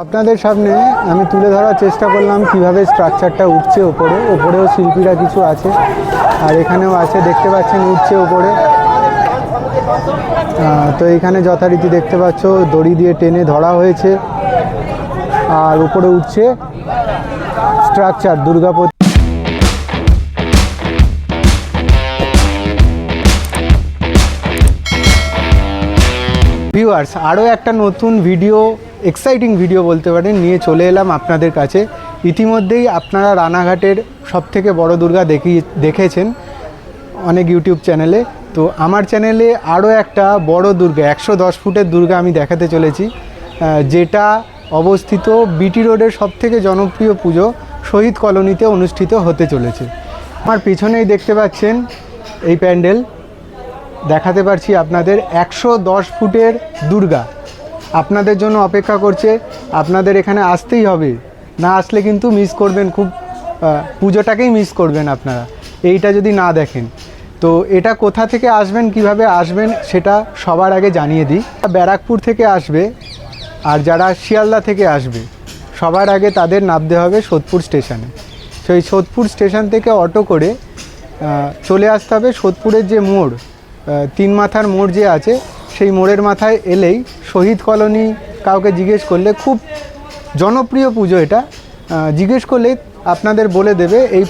আপনাদের সামনে আমি তুলে ধরার চেষ্টা করলাম কিভাবে স্ট্রাকচারটা উঠছে ওপরেও শিল্পীরা কিছু আছে আর এখানেও আছে, দেখতে পাচ্ছেন উঠছে ওপরে। তো এখানে যথারীতি দেখতে পাচ্ছ দড়ি দিয়ে টেনে ধরা হয়েছে আর উপরে উঠছে স্ট্রাকচার দুর্গাপতি। ভিউয়ার্স, আরও একটা নতুন ভিডিও, এক্সাইটিং ভিডিও বলতে পারেন, নিয়ে চলে এলাম আপনাদের কাছে। ইতিমধ্যেই আপনারা রানাঘাটের সবথেকে বড় দুর্গা দেখেছেন অনেক ইউটিউব চ্যানেলে। তো আমার চ্যানেলে আরও একটা বড় দুর্গা, 110 ফুটের দুর্গা আমি দেখাতে চলেছি, যেটা অবস্থিত বিটি রোডের সবথেকে জনপ্রিয় পুজো শহীদ কলোনিতে অনুষ্ঠিত হতে চলেছে। আমার পিছনেই দেখতে পাচ্ছেন এই প্যান্ডেল দেখাতে পারছি আপনাদের, 110 ফুটের দুর্গা আপনাদের জন্য অপেক্ষা করছে। আপনাদের এখানে আসতেই হবে, না আসলে কিন্তু মিস করবেন, খুব পুজোটাকেই মিস করবেন আপনারা এইটা যদি না দেখেন। তো এটা কোথা থেকে আসবেন, কিভাবে আসবেন সেটা সবার আগে জানিয়ে দিই। ব্যারাকপুর থেকে আসবে আর যারা শিয়ালদা থেকে আসবে সবার আগে তাদের নামতে হবে সোদপুর স্টেশনে। সেই সোদপুর স্টেশন থেকে অটো করে চলে আসতে হবে সোদপুরের যে মোড়, তিন মাথার মোড় যে আছে, সেই মোড়ের মাথায় এলেই শহীদ কলোনি, কাউকে জিজ্ঞেস করলে, খুব জনপ্রিয় পুজো এটা, জিজ্ঞেস করলে আপনাদের বলে দেবে এই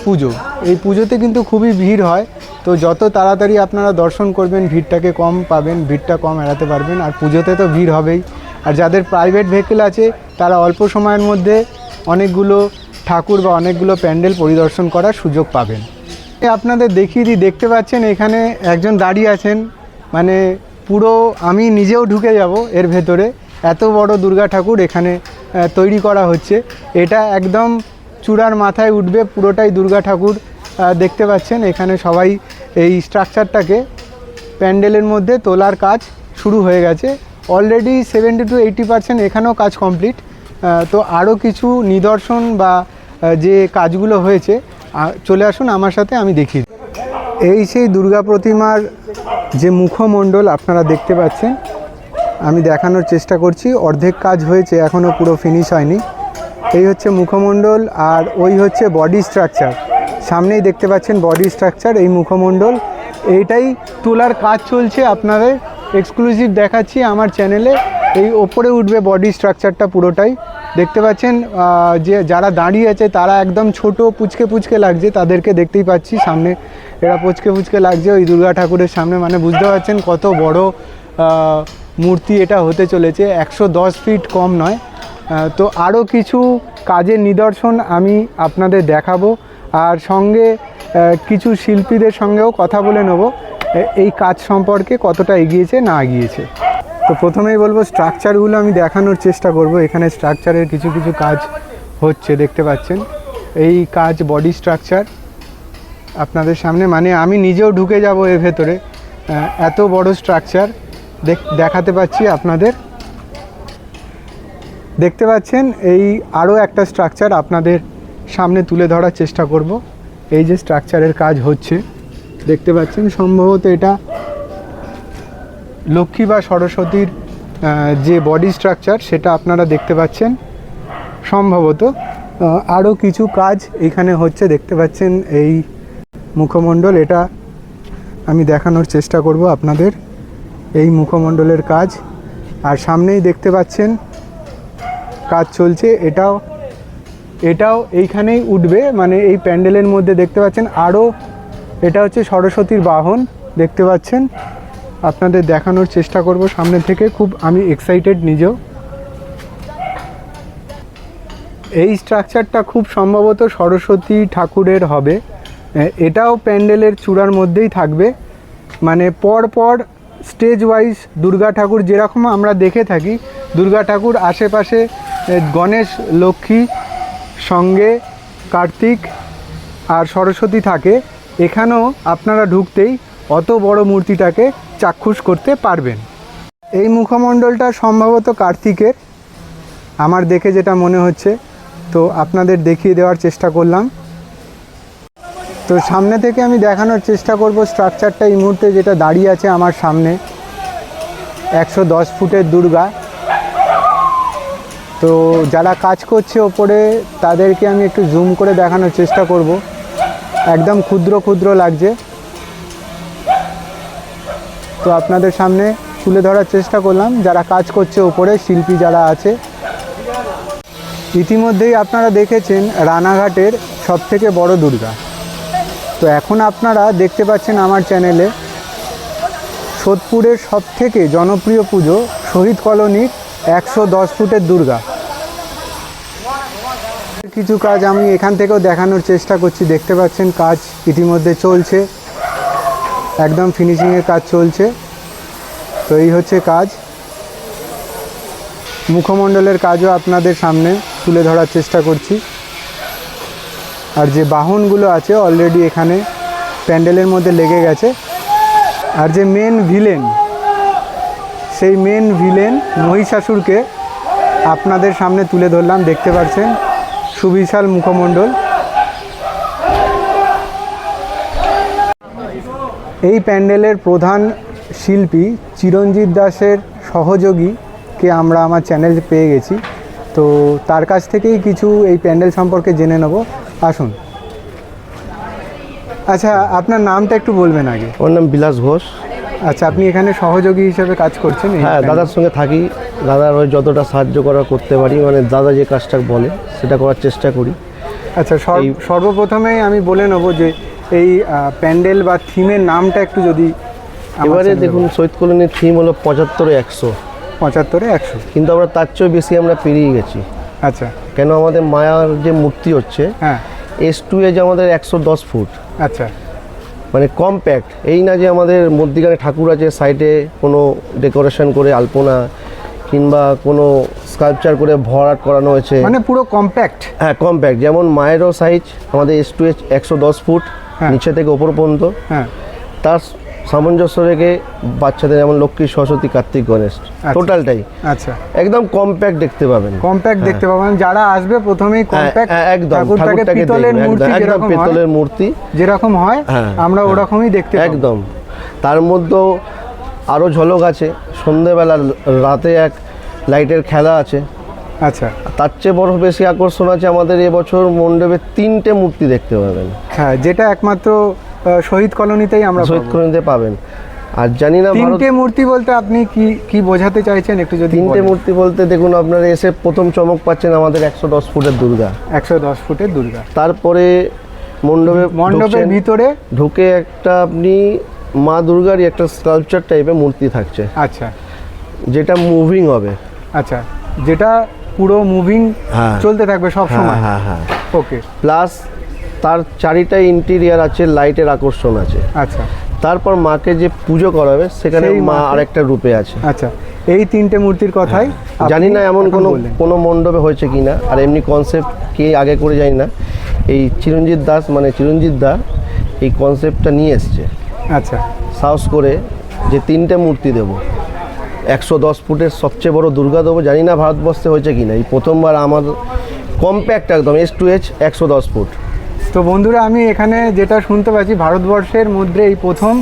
পুজোতে কিন্তু খুবই ভিড় হয়। তো যত তাড়াতাড়ি আপনারা দর্শন করবেন ভিড়টাকে কম পাবেন, ভিড়টা কম এড়াতে পারবেন। আর পুজোতে তো ভিড় হবেই। আর যাদের প্রাইভেট ভেহিকেল আছে তারা অল্প সময়ের মধ্যে অনেকগুলো ঠাকুর বা অনেকগুলো প্যান্ডেল পরিদর্শন করার সুযোগ পাবেন। আপনাদের দেখিয়ে দিই, দেখতে পাচ্ছেন এখানে একজন দাঁড়িয়ে আছেন, মানে পুরো আমি নিজেও ঢুকে যাব এর ভেতরে। এত বড় দুর্গা ঠাকুর এখানে তৈরি করা হচ্ছে। এটা একদম চূড়ার মাথায় উঠবে পুরোটাই দুর্গা ঠাকুর। দেখতে পাচ্ছেন এখানে সবাই এই স্ট্রাকচারটাকে প্যান্ডেলের মধ্যে তোলার কাজ শুরু হয়ে গেছে। অলরেডি 70 to 80% এখানেও কাজ কমপ্লিট। তো আরও কিছু নিদর্শন বা যে কাজগুলো হয়েছে, চলে আসুন আমার সাথে, আমি দেখি। এই সেই দুর্গা প্রতিমার যে মুখমণ্ডল আপনারা দেখতে পাচ্ছেন, আমি দেখানোর চেষ্টা করছি। অর্ধেক কাজ হয়েছে, এখনও পুরো ফিনিশ হয়নি। এই হচ্ছে মুখমণ্ডল আর ওই হচ্ছে বডি স্ট্রাকচার। সামনেই দেখতে পাচ্ছেন বডি স্ট্রাকচার, এই মুখমণ্ডল, এইটাই তোলার কাজ চলছে। আপনাদের এক্সক্লুসিভ দেখাচ্ছি আমার চ্যানেলে। এই ওপরে উঠবে বডি স্ট্রাকচারটা পুরোটাই। দেখতে পাচ্ছেন যে যারা দাঁড়িয়ে আছে তারা একদম ছোট পুচকে লাগছে, তাদেরকে দেখতেই পাচ্ছি সামনে, এরা পুচকে লাগছে ওই দুর্গা ঠাকুরের সামনে। মানে বুঝতে পারছেন কত বড় মূর্তি এটা হতে চলেছে, 110 ফিট কম নয়। তো আরও কিছু কাজের নিদর্শন আমি আপনাদের দেখাবো, আর সঙ্গে কিছু শিল্পীদের সঙ্গেও কথা বলে নেব এই কাজ সম্পর্কে, কতটা এগিয়েছে না এগিয়েছে। তো প্রথমেই বলবো স্ট্রাকচারগুলো আমি দেখানোর চেষ্টা করব। এখানে স্ট্রাকচারের কিছু কাজ হচ্ছে, দেখতে পাচ্ছেন এই কাজ বডি স্ট্রাকচার আপনাদের সামনে, মানে আমি নিজেও ঢুকে যাব এর ভেতরে, এত বড় স্ট্রাকচার দেখাতে পাচ্ছি আপনাদের। দেখতে পাচ্ছেন এই আরও একটা স্ট্রাকচার আপনাদের সামনে তুলে ধরার চেষ্টা করব। এই যে স্ট্রাকচারের কাজ হচ্ছে দেখতে পাচ্ছেন, সম্ভবত এটা লক্ষ্মী বা সরস্বতীর যে বডি স্ট্রাকচার সেটা আপনারা দেখতে পাচ্ছেন সম্ভবত। আরও কিছু কাজ এখানে হচ্ছে, দেখতে পাচ্ছেন এই মুখমণ্ডল, এটা আমি দেখানোর চেষ্টা করব আপনাদের, এই মুখমণ্ডলের কাজ। আর সামনেই দেখতে পাচ্ছেন কাজ চলছে, এটাও এইখানেই উঠবে, মানে এই প্যান্ডেলের মধ্যে দেখতে পাচ্ছেন। আরও এটা হচ্ছে সরস্বতীর বাহন, দেখতে পাচ্ছেন, আপনাদের দেখানোর চেষ্টা করব সামনে থেকে। খুব আমি এক্সাইটেড নিজেও। এই স্ট্রাকচারটা খুব সম্ভবত সরস্বতী ঠাকুরের হবে। এটাও প্যান্ডেলের চূড়ার মধ্যেই থাকবে, মানে পর স্টেজ ওয়াইজ দুর্গা ঠাকুর যেরকম আমরা দেখে থাকি, দুর্গা ঠাকুর আশেপাশে গণেশ, লক্ষ্মী, সঙ্গে কার্তিক আর সরস্বতী থাকে। এখানেও আপনারা ঢুকতেই অত বড় মূর্তিটাকে চাক্ষুষ করতে পারবেন। এই মুখমণ্ডলটা সম্ভবত কার্তিকের, আমার দেখে যেটা মনে হচ্ছে, তো আপনাদের দেখিয়ে দেওয়ার চেষ্টা করলাম। তো সামনে থেকে আমি দেখানোর চেষ্টা করব স্ট্রাকচারটা। এই মুহূর্তে যেটা দাঁড়িয়ে আছে আমার সামনে, 110 ফুটের দুর্গা। তো তো যারা কাজ করছে ওপরে তাদেরকে আমি একটু জুম করে দেখানোর চেষ্টা করব। একদম ক্ষুদ্র ক্ষুদ্র লাগছে, তো আপনাদের সামনে তুলে ধরার চেষ্টা করলাম যারা কাজ করছে ওপরে, শিল্পী যারা আছে। ইতিমধ্যেই আপনারা দেখেছেন রানাঘাটের সবথেকে বড় দুর্গা। তো এখন আপনারা দেখতে পাচ্ছেন আমার চ্যানেলে সোদপুরের সবথেকে জনপ্রিয় পুজো শহীদ কলোনির 110 ফুটের দুর্গা। কিছু কাজ আমি এখান থেকেও দেখানোর চেষ্টা করছি, দেখতে পাচ্ছেন কাজ ইতিমধ্যে চলছে, একদম ফিনিশিংয়ের কাজ চলছে। তো এই হচ্ছে কাজ। মুখমণ্ডলের কাজও আপনাদের সামনে তুলে ধরার চেষ্টা করছি। আর যে বাহনগুলো আছে অলরেডি এখানে প্যান্ডেলের মধ্যে লেগে গেছে। আর যে মেন ভিলেন, সেই মেন ভিলেন মহিষাসুরকে আপনাদের সামনে তুলে ধরলাম, দেখতে পাচ্ছেন সুবিশাল মুখমণ্ডল। এই প্যান্ডেলের প্রধান শিল্পী চিরঞ্জিত দাসের সহযোগীকে আমরা আমার চ্যানেলে পেয়ে গেছি, তো তার কাছ থেকেই কিছু এই প্যান্ডেল সম্পর্কে জেনে নেব। আসুন। আচ্ছা, আপনার নামটা একটু বলবেন আগে। ওর নাম বিলাস ঘোষ। আচ্ছা, আপনি এখানে সহযোগী হিসেবে কাজ করছেন? হ্যাঁ, দাদার সঙ্গে থাকি। দাদার ওই যতটা সাহায্য করা করতে পারি, মানে দাদা যে কাজটা বলে সেটা করার চেষ্টা করি। আচ্ছা, সর্বপ্রথমেই আমি বলে নেব যে এই প্যান্ডেল বা থিমের নামটা একটু যদি। এবারে দেখুন, শহীদ কলোনির থিম হলো 75-100। 75-100, কিন্তু আমরা তার চেয়েও বেশি আমরা পেরিয়ে গেছি। আচ্ছা, কেন আমাদের মায়ার যে মূর্তি হচ্ছে, হ্যাঁ, S2 যে আমাদের 110 ফুট, আচ্ছা, মানে কম্প্যাক্ট। এই না যে আমাদের মধ্যিখানে ঠাকুর আছে, সাইডে কোনো ডেকোরেশন করে আলপনা কিংবা কোনো স্কাল্পচার করে ভরাট করানো হয়েছে, মানে পুরো কম্প্যাক্ট। হ্যাঁ, কম্প্যাক্ট। যেমন মায়েরও সাইজ আমাদের S2 110 ফুট, নিচে থেকে ওপর পর্যন্ত। হ্যাঁ, তার সামঞ্জস্য রেখে বাচ্চাদের যেমন লক্ষ্মী, সরস্বতী, কার্তিক, গণেশ, টোটালটাই আচ্ছা একদম কম্প্যাক্ট দেখতে পাবেন। কম্প্যাক্ট দেখতে পাবেন। যারা আসবে প্রথমেই কম্প্যাক্ট, একদম ঠাকুরটাকে পিতলের মূর্তি, একদম পিতলের মূর্তি যেরকম হয় আমরা ওরকমই দেখতে পাবো একদম। তার মধ্যেও আরও ঝলক আছে, সন্ধেবেলা রাতে এক লাইটের খেলা আছে। আচ্ছা, তার চেয়ে বড় বেশি আকর্ষণ আছে আমাদের এবছর মণ্ডপে 3টে মূর্তি দেখতে পাবেন। হ্যাঁ, যেটা একমাত্র শহীদ কলোনিতেই আমরা শহীদ কলোনিতে পাবেন। আর জানি না 3টে মূর্তি বলতে আপনি কি বোঝাতে চাইছেন একটু যদি। 3টে মূর্তি বলতে দেখুন, আপনারা এসে প্রথম চমক পাচ্ছেন আমাদের 110 ফুটের দুর্গা। 110 ফুটের দুর্গা। তারপরে মণ্ডপের ভিতরে ঢুকে একটা আপনি মা দুর্গারই একটা স্কাল্পচার টাইপের মূর্তি থাকছে। আচ্ছা, যেটা মুভিং হবে। আচ্ছা, যেটা পুরো মুভিং চলতে থাকবে সব সময়। হ্যাঁ হ্যাঁ, ওকে। প্লাস তার চারিটায় ইন্টেরিয়ার আছে, লাইটের আকর্ষণ আছে। আচ্ছা, তারপর মাকে যে পুজো করাবে সেখানে মা আরেকটা রূপে আছে। আচ্ছা, এই 3টে মূর্তির কথাই জানি না এমন কোনো মণ্ডপে হয়েছে কিনা, আর এমনি কনসেপ্ট কে আগে করে জানি না। এই চিরঞ্জিত দাস মানে চিরঞ্জিত দা এই কনসেপ্টটা নিয়ে এসছে। আচ্ছা, সাহস করে যে 3টে মূর্তি দেব, 110 ফুটের সবচেয়ে বড় দুর্গা দেবো। জানি না ভারতবর্ষে হয়েছে কিনা, এই প্রথমবার আমার কম্প্যাক্ট একদম S2H 110 ফুট। তো বন্ধুরা, আমি এখানে যেটা শুনতে পাচ্ছি ভারতবর্ষের মধ্যে এই প্রথম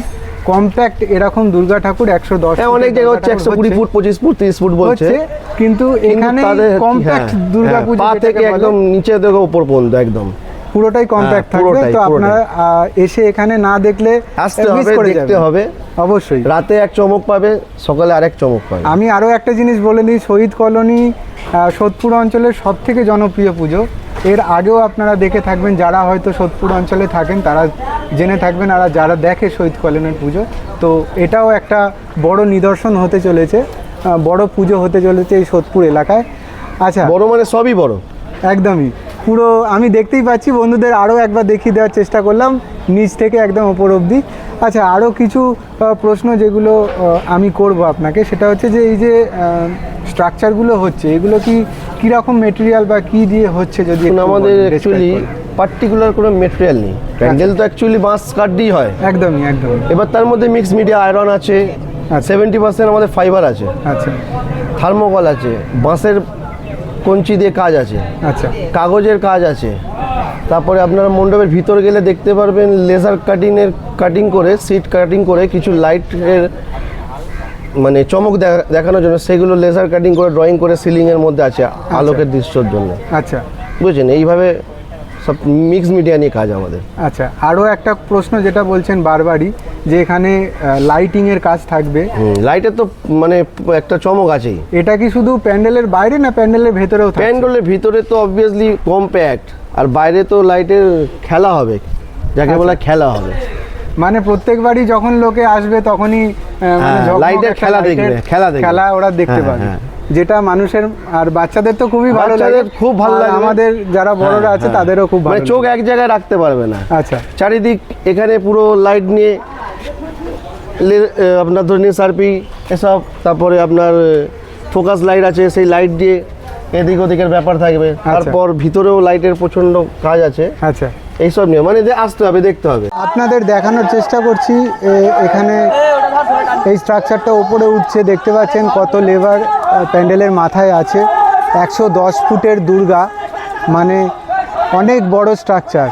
কম্প্যাক্ট এরকম দুর্গা ঠাকুর 110। অনেক জায়গায় হচ্ছে 120 ফুট, 25 ফুট, 30 ফুট বলছে, কিন্তু এখানে কম্প্যাক্ট দুর্গা পূজা পা থেকে একদম নিচে থেকে উপর পর্যন্ত একদম পুরোটাই কম্প্যাক্ট থাকবে। তো আপনারা এসে এখানে না দেখলে আসতে হবে, দেখতে হবে অবশ্যই। রাতে এক চমক পাবে, সকালে আরেক চমক পাবে। আমি আরও একটা জিনিস বলে দিই, শহীদ কলোনি সোদপুর অঞ্চলের সবথেকে জনপ্রিয় পুজো। এর আগেও আপনারা দেখে থাকবেন, যারা হয়তো সোদপুর অঞ্চলে থাকেন তারা জেনে থাকবেন, আর যারা দেখে শহীদ কলোনির পুজো, তো এটাও একটা বড় নিদর্শন হতে চলেছে, বড় পুজো হতে চলেছে এই সোদপুর এলাকায়। আচ্ছা, বড় মানে সবই বড়, একদমই পুরো আমি দেখতেই পাচ্ছি। বন্ধুদের আরও একবার দেখিয়ে দেওয়ার চেষ্টা করলাম নিচ থেকে একদম ওপর অবধি। আচ্ছা, আরও কিছু প্রশ্ন যেগুলো আমি করব আপনাকে, সেটা হচ্ছে যে এই যে স্ট্রাকচারগুলো হচ্ছে, এগুলো কীরকম মেটেরিয়াল বা কী দিয়ে হচ্ছে? যদি আমাদের অ্যাকচুয়ালি পার্টিকুলার কোনো মেটেরিয়াল নেই, প্যান্ডেল তো অ্যাকচুয়ালি বাঁশ কাঠ দিয়ে হয়। একদমই একদম। এবার তার মধ্যে মিক্স মিডিয়া আয়রন আছে, 70% আমাদের ফাইবার আছে। আচ্ছা, থার্মোকল আছে, বাঁশের কঞ্চি দিয়ে কাজ আছে, আচ্ছা, কাগজের কাজ আছে। তারপরে আপনারা মণ্ডপের ভিতর গেলে দেখতে পারবেন লেজার কাটিং করে, সিট কাটিং করে কিছু লাইটের মানে চমক দেখানোর জন্য সেগুলো লেজার কাটিং করে ড্রয়িং করে সিলিংয়ের মধ্যে আছে আলোকের দৃশ্যর জন্য। আচ্ছা, বুঝছেন, এইভাবে সব মিক্স মিডিয়া নিয়ে কাজ আমাদের। আচ্ছা, আরও একটা প্রশ্ন যেটা বলছেন বারবারই যে এখানে লাইটিংয়ের কাজ থাকবে। লাইটের তো মানে একটা চমক আছেই। এটা কি শুধু প্যান্ডেলের বাইরে না প্যান্ডেলের ভেতরেও থাকছে? প্যান্ডেলের ভিতরে তো অবভিয়াসলি কম্প্যাক্ট, আর বাইরে তো লাইটের খেলা হবে, যাকে বলা খেলা হবে। মানে প্রত্যেকবারই যখন লোকে আসবে তখনই মানে ঝকমক লাইটের একটা খেলা দেখবে, খেলা ওরা দেখতে হ্যাঁ, পাবে, হ্যাঁ। যেটা মানুষের আর বাচ্চাদের তো খুবই ভালো লাগে, বাচ্চাদের খুব ভালো আর লাগে। আমাদের যারা বড়রা আছে তাদেরও খুব ভালো মানে চোখ লাগে। এক জায়গায় রাখতে পারবে না। আচ্ছা, চারিদিক এখানে পুরো লাইট নিয়ে আপনার ধরে নিন সার্পি এসব, তারপরে আপনার ফোকাস লাইট আছে, সেই লাইট দিয়ে এদিক ওদিকের ব্যাপার থাকবে। তারপর ভিতরেও লাইটের প্রচণ্ড কাজ আছে। আচ্ছা, এইসব নিয়ে মানে যে আসতে হবে, দেখতে হবে। আপনাদের দেখানোর চেষ্টা করছি এখানে এই স্ট্রাকচারটা উপরে উঠছে, দেখতে পাচ্ছেন কত লেবার প্যান্ডেলের মাথায় আছে। 110 ফুটের দুর্গা, মানে অনেক বড় স্ট্রাকচার।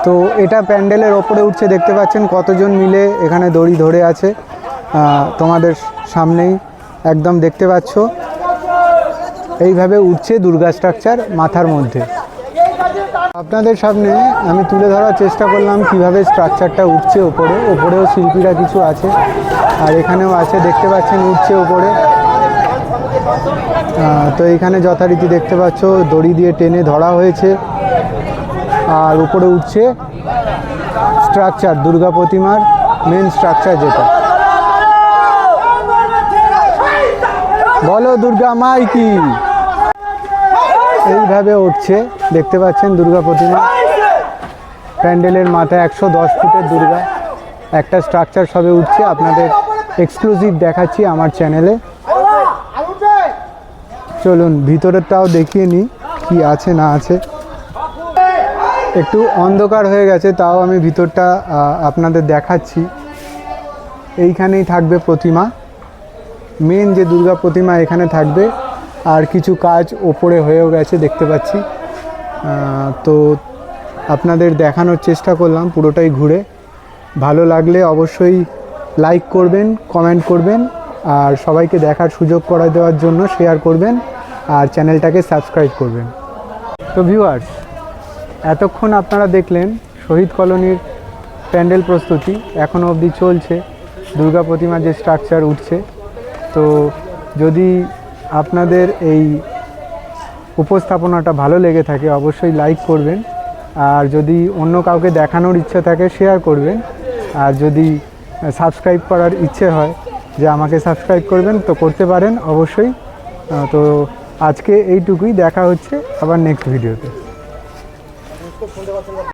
তো এটা প্যান্ডেলের ওপরে উঠছে, দেখতে পাচ্ছেন কতজন মিলে এখানে দড়ি ধরে আছে। তোমাদের সামনেই একদম দেখতে পাচ্ছ, এইভাবে উঠছে দুর্গা স্ট্রাকচার মাথার মধ্যে। আপনাদের সামনে আমি তুলে ধরার চেষ্টা করলাম কিভাবে স্ট্রাকচারটা উঠছে ওপরে। ওপরেও শিল্পীরা কিছু আছে, আর এখানেও আছে, দেখতে পাচ্ছেন উঠছে ওপরে। তো এইখানে যথারীতি দেখতে পাচ্ছ দড়ি দিয়ে টেনে ধরা হয়েছে, আর উপরে উঠছে স্ট্রাকচার, দুর্গা প্রতিমার মেন স্ট্রাকচার যেটা। বলো দুর্গা মাই কি। এইভাবে উঠছে, দেখতে পাচ্ছেন দুর্গা প্রতিমা প্যান্ডেলের মাথায়। 110 ফুটের দুর্গা একটা স্ট্রাকচার সবে উঠছে, আপনাদের এক্সক্লুসিভ দেখাচ্ছি আমার চ্যানেলে। চলুন ভিতরেরটাও দেখিয়ে নিই কি আছে না আছে। একটু অন্ধকার হয়ে গেছে, তাও আমি ভিতরটা আপনাদের দেখাচ্ছি। এইখানেই থাকবে প্রতিমা, মেন যে দুর্গা প্রতিমা এখানে থাকবে, আর কিছু কাজ ওপরে হয়েও গেছে দেখতে পাচ্ছি। তো আপনাদের দেখানোর চেষ্টা করলাম পুরোটাই ঘুরে। ভালো লাগলে অবশ্যই লাইক করবেন, কমেন্ট করবেন, আর সবাইকে দেখার সুযোগ করে দেওয়ার জন্য শেয়ার করবেন, আর চ্যানেলটাকে সাবস্ক্রাইব করবেন। তো ভিউয়ার্স, এতক্ষণ আপনারা দেখলেন শহীদ কলোনির প্যান্ডেল প্রস্তুতি। এখনও অবধি চলছে, দুর্গা প্রতিমা যে স্ট্রাকচার উঠছে। তো যদি আপনাদের এই উপস্থাপনাটা ভালো লেগে থাকে অবশ্যই লাইক করবেন, আর যদি অন্য কাউকে দেখানোর ইচ্ছে থাকে শেয়ার করবেন, আর যদি সাবস্ক্রাইব করার ইচ্ছে হয় যে আমাকে সাবস্ক্রাইব করবেন তো করতে পারেন অবশ্যই। তো আজকে এইটুকুই, দেখা হচ্ছে আবার নেক্সট ভিডিওতে।